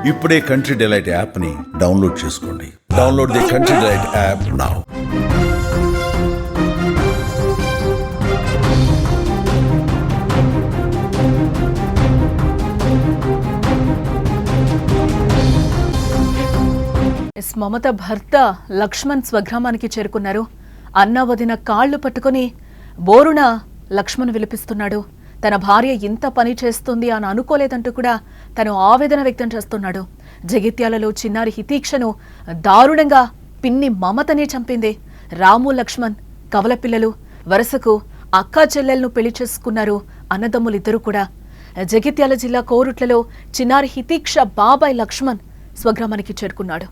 ఇప్పుడే country delight యాప్ని download చేసుకోండి. Download the country delight app now. Mamata భర్త లక్ష్మణ్ స్వగ్రామానికి చేరుకున్నారు. అన్న వదిన కాళ్లు పట్టుకుని బోరున లక్ష్మణ్ విలిపిస్తున్నాడు. తన భార్య ఇంత పని చేస్తుంది అని అనుకోలేదంటూ కూడా తను ఆవేదన వ్యక్తం చేస్తున్నాడు. జగిత్యాలలో చిన్నారి హితీక్షను దారుణంగా పిన్ని మమతనే చంపింది. రాము లక్ష్మణ్ కవల పిల్లలు, వరుసకు అక్కా చెల్లెలను పెళ్లి చేసుకున్నారు అన్నదమ్ములిద్దరూ కూడా. జగిత్యాల జిల్లా కోరుట్లలో చిన్నారి హితీక్ష బాబాయ్ లక్ష్మణ్ స్వగ్రామానికి చేరుకున్నాడు.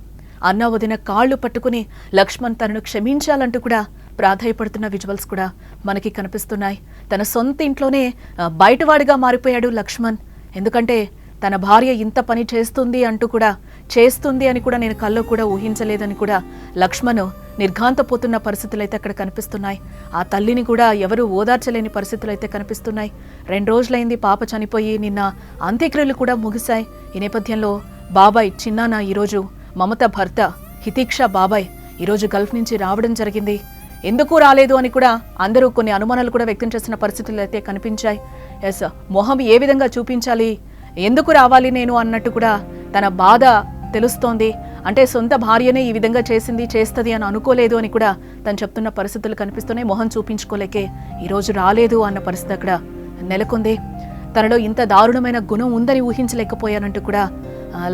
అన్న వదిన కాళ్లు పట్టుకుని లక్ష్మణ్ తనను క్షమించాలంటూ కూడా ప్రాధాయపడుతున్న విజువల్స్ కూడా మనకి కనిపిస్తున్నాయి. తన సొంత ఇంట్లోనే బయటవాడిగా మారిపోయాడు లక్ష్మణ్. ఎందుకంటే తన భార్య ఇంత పని చేస్తుంది అని కూడా నేను కల్లో కూడా ఊహించలేదని కూడా లక్ష్మణ్ నిర్ఘాంతపోతున్న పరిస్థితులు అయితే అక్కడ కనిపిస్తున్నాయి. ఆ తల్లిని కూడా ఎవరూ ఓదార్చలేని పరిస్థితులు అయితే కనిపిస్తున్నాయి. 2 రోజులైంది పాప చనిపోయి, నిన్న అంత్యక్రియలు కూడా ముగిశాయి. ఈ నేపథ్యంలో బాబాయ్ చిన్నాన్న ఈరోజు మమత భర్త హితీక్ష బాబాయ్ ఈరోజు గల్ఫ్ నుంచి రావడం జరిగింది. ఎందుకు రాలేదు అని కూడా అందరూ కొన్ని అనుమానాలు కూడా వ్యక్తం చేసిన పరిస్థితులు అయితే కనిపించాయి. ఎస్, మొహం ఏ విధంగా చూపించాలి, ఎందుకు రావాలి నేను అన్నట్టు కూడా తన బాధ తెలుస్తోంది. అంటే సొంత భార్యనే ఈ విధంగా చేస్తుంది అని అనుకోలేదు అని కూడా తను చెప్తున్న పరిస్థితులు కనిపిస్తున్నాయి. మొహం చూపించుకోలేకే ఈరోజు రాలేదు అన్న పరిస్థితి అక్కడ నెలకొంది. తనలో ఇంత దారుణమైన గుణం ఉందని ఊహించలేకపోయానంటూ కూడా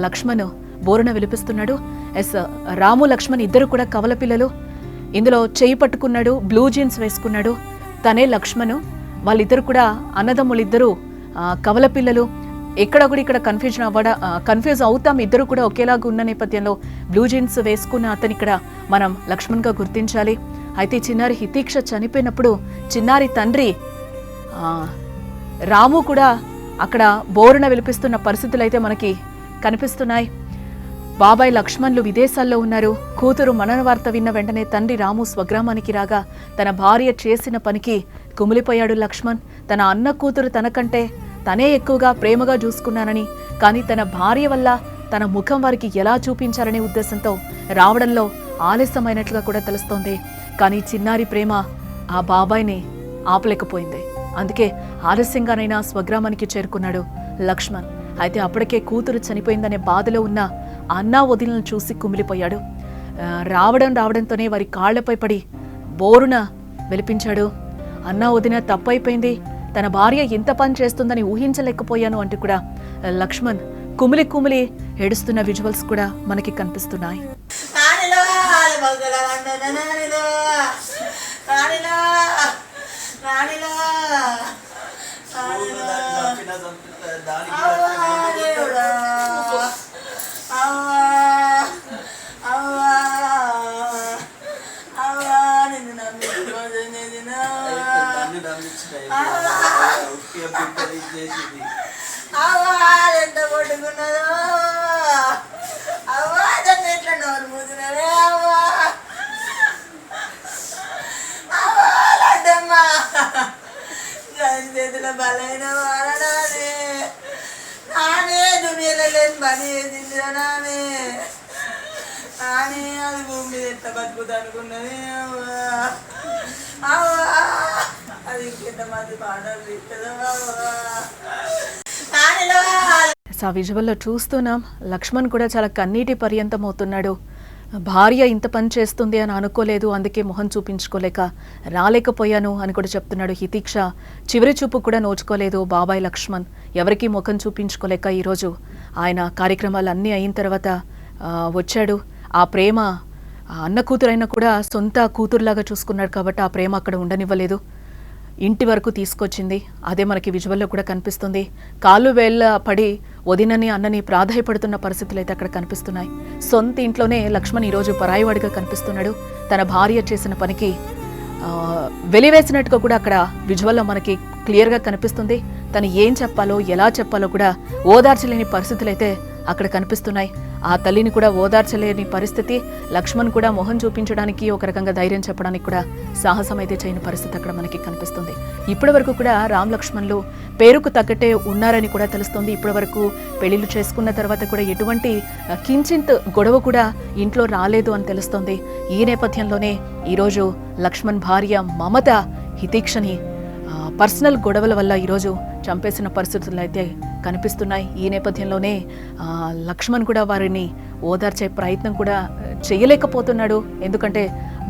లక్ష్మణ్ బోరున విలిపిస్తున్నాడు. ఎస్, రాము లక్ష్మణ్ ఇద్దరు కూడా కవల పిల్లలు. ఇందులో చేయి పట్టుకున్నాడు, బ్లూ జీన్స్ వేసుకున్నాడు తనే లక్ష్మణ్. వాళ్ళిద్దరు కూడా అన్నదమ్ములిద్దరూ కవల పిల్లలు. ఇక్కడ కన్ఫ్యూజ్ అవుతాం. ఇద్దరు కూడా ఒకేలాగా ఉన్న నేపథ్యంలో బ్లూ జీన్స్ వేసుకున్న అతని ఇక్కడ మనం లక్ష్మణ్గా గుర్తించాలి. అయితే చిన్నారి హితీక్ష చనిపోయినప్పుడు చిన్నారి తండ్రి రాము కూడా అక్కడ బోరున విలిపిస్తున్న పరిస్థితులు అయితే మనకి కనిపిస్తున్నాయి. బాబాయ్ లక్ష్మణ్లు విదేశాల్లో ఉన్నారు. కూతురు మరణ వార్త విన్న వెంటనే తండ్రి రాము స్వగ్రామానికి రాగా తన భార్య చేసిన పనికి కుమిలిపోయాడు లక్ష్మణ్. తన అన్న కూతురు తనకంటే తనే ఎక్కువగా ప్రేమగా చూసుకున్నానని, కానీ తన భార్య వల్ల తన ముఖం వారికి ఎలా చూపించాలనే ఉద్దేశంతో రావడంలో ఆలస్యమైనట్లుగా కూడా తెలుస్తోంది. కానీ చిన్నారి ప్రేమ ఆ బాబాయ్ని ఆపలేకపోయింది. అందుకే ఆలస్యంగానైనా స్వగ్రామానికి చేరుకున్నాడు లక్ష్మణ్. అయితే అప్పటికే కూతురు చనిపోయిందనే బాధలో ఉన్న అన్నా వదిలను చూసి కుమిలిపోయాడు. రావడంతోనే వారి కాళ్లపై పడి బోరున విలిపించాడు. అన్నా వదిన తప్పైపోయింది, తన భార్య ఇంత పని చేస్తుందని ఊహించలేకపోయాను అంటూ కూడా లక్ష్మణ్ కుమిలి ఏడుస్తున్న విజువల్స్ కూడా మనకి కనిపిస్తున్నాయి. ఎంత కొట్టుకున్నదో అవ్వా, దాన్ని ఎట్లా నోరు మూసినారే అవ్వా, అవ్వా లడ్డమ్మా, దాని చేతిలో బలైన వారనానే నానే దునియాలో లేని పని చేసిందిరా నానే అది భూమి మీద ఎట్లా బతుకుతా అనుకున్నది అవ్వా అవ్వా, అది ఇంకెంతమంది పాటలు తీస్తుందో అవ్వా. ఆ విజువల్లో చూస్తున్నాం లక్ష్మణ్ కూడా చాలా కన్నీటి పర్యంతం అవుతున్నాడు. భార్య ఇంత పని చేస్తుంది అని అనుకోలేదు, అందుకే మొహం చూపించుకోలేక రాలేకపోయాను అని కూడా చెప్తున్నాడు. హితీక్ష చివరి చూపు కూడా నోచుకోలేదు బాబాయ్ లక్ష్మణ్. ఎవరికీ ముఖం చూపించుకోలేక ఈరోజు ఆయన కార్యక్రమాలు అన్నీ అయిన తర్వాత వచ్చాడు. ఆ ప్రేమ అన్న కూతురైనా కూడా సొంత కూతురులాగా చూసుకున్నాడు కాబట్టి ఆ ప్రేమ అక్కడ ఉండనివ్వలేదు, ఇంటి వరకు తీసుకొచ్చింది. అదే మనకి విజువల్లో కూడా కనిపిస్తుంది. కాళ్ళు వేళ్ళ పడి వదినని అన్నని ప్రాధాయపడుతున్న పరిస్థితులు అయితే అక్కడ కనిపిస్తున్నాయి. సొంత ఇంట్లోనే లక్ష్మణ్ ఈరోజు పరాయివాడిగా కనిపిస్తున్నాడు. తన భార్య చేసిన పనికి వెలివేసినట్టుగా కూడా అక్కడ విజువల్లో మనకి క్లియర్గా కనిపిస్తుంది. తను ఏం చెప్పాలో ఎలా చెప్పాలో కూడా ఓదార్చలేని పరిస్థితులు అయితే అక్కడ కనిపిస్తున్నాయి. ఆ తల్లిని కూడా ఓదార్చలేని పరిస్థితి. లక్ష్మణ్ కూడా మొహం చూపించడానికి ఒక రకంగా ధైర్యం చెప్పడానికి కూడా సాహసం అయితే చేయని పరిస్థితి అక్కడ మనకి కనిపిస్తుంది. ఇప్పటి వరకు కూడా రామ్ లక్ష్మణ్లు పేరుకు తగ్గట్టే ఉన్నారని కూడా తెలుస్తోంది. ఇప్పటి వరకు పెళ్లిళ్ళు చేసుకున్న తర్వాత కూడా ఎటువంటి కించింత్ గొడవ కూడా ఇంట్లో రాలేదు అని తెలుస్తోంది. ఈ నేపథ్యంలోనే ఈరోజు లక్ష్మణ్ భార్య మమత హితీక్షని పర్సనల్ గొడవల వల్ల ఈరోజు చంపేసిన పరిస్థితులు అయితే కనిపిస్తున్నాయి. ఈ నేపథ్యంలోనే లక్ష్మణ్ కూడా వారిని ఓదార్చే ప్రయత్నం కూడా చేయలేకపోతున్నాడు. ఎందుకంటే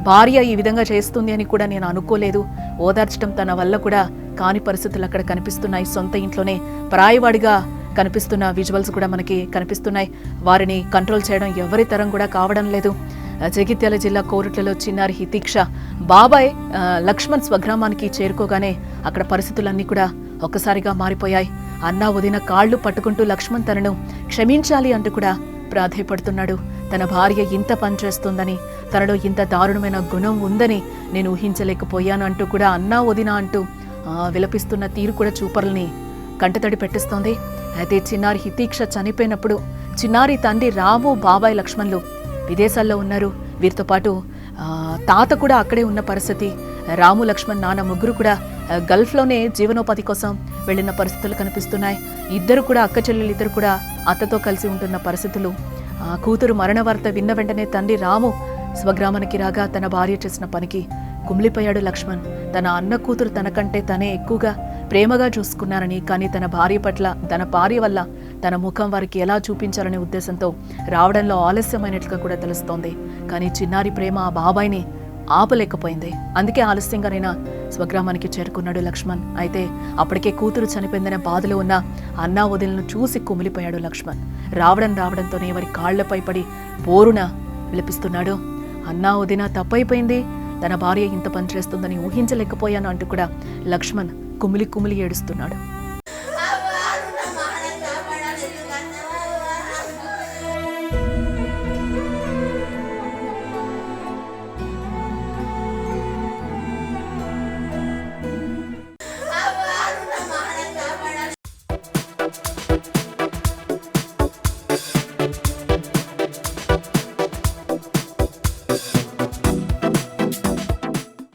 భార్య ఈ విధంగా చేస్తుంది అని కూడా నేను అనుకోలేదు, ఓదార్చడం తన వల్ల కూడా కాని పరిస్థితులు అక్కడ కనిపిస్తున్నాయి. సొంత ఇంట్లోనే పరాయివాడిగా కనిపిస్తున్న విజువల్స్ కూడా మనకి కనిపిస్తున్నాయి. వారిని కంట్రోల్ చేయడం ఎవరి తరం కూడా కావడం లేదు. జగిత్యాల జిల్లా కోరుట్లలో చిన్నారి హితీక్ష బాబాయ్ లక్ష్మణ్ స్వగ్రామానికి చేరుకోగానే అక్కడ పరిస్థితులన్నీ కూడా ఒక్కసారిగా మారిపోయాయి. అన్నా వదిన కాళ్లు పట్టుకుంటూ లక్ష్మణ్ తనను క్షమించాలి అంటూ కూడా ప్రాధేయపడుతున్నాడు. తన భార్య ఇంత పనిచేస్తుందని, తనలో ఇంత దారుణమైన గుణం ఉందని నేను ఊహించలేకపోయాను అంటూ కూడా అన్నా వదిన అంటూ విలపిస్తున్న తీరు కూడా చూపర్లని కంటతడి పెట్టిస్తోంది. అయితే చిన్నారి హితీక్ష చనిపోయినప్పుడు చిన్నారి తండ్రి రాము, బాబాయ్ లక్ష్మణ్లు విదేశాల్లో ఉన్నారు. వీరితో పాటు తాత కూడా అక్కడే ఉన్న పరిస్థితి. రాము, లక్ష్మణ్, నాన్న ముగ్గురు కూడా గల్ఫ్లోనే జీవనోపాధి కోసం వెళ్ళిన పరిస్థితులు కనిపిస్తున్నాయి. ఇద్దరు కూడా అక్క చెల్లెలు ఇద్దరు కూడా అత్తతో కలిసి ఉంటున్న పరిస్థితులు. కూతురు మరణ వార్త విన్న వెంటనే తండ్రి రాము స్వగ్రామానికి రాగా తన భార్య చేసిన పనికి కుమిలిపోయాడు లక్ష్మణ్. తన అన్న కూతురు తనకంటే తనే ఎక్కువగా ప్రేమగా చూసుకున్నారని, కానీ తన భార్య పట్ల, తన భార్య వల్ల తన ముఖం వారికి ఎలా చూపించాలనే ఉద్దేశంతో రావడంలో ఆలస్యమైనట్లుగా కూడా తెలుస్తోంది. కానీ చిన్నారి ప్రేమ ఆ బాబాయిని ఆపలేకపోయింది. అందుకే ఆలస్యంగానైనా స్వగ్రామానికి చేరుకున్నాడు లక్ష్మణ్. అయితే అప్పటికే కూతురు చనిపోయిందనే బాధలో ఉన్న అన్నా వదిలను చూసి కుమిలిపోయాడు లక్ష్మణ్. రావడంతోనే వారి కాళ్లపై పడి బోరున విలపిస్తున్నాడు. అన్నా వదిన తప్పైపోయింది, తన భార్య ఇంత పనిచేస్తుందని ఊహించలేకపోయాను అంటూ కూడా లక్ష్మణ్ కుమిలి ఏడుస్తున్నాడు.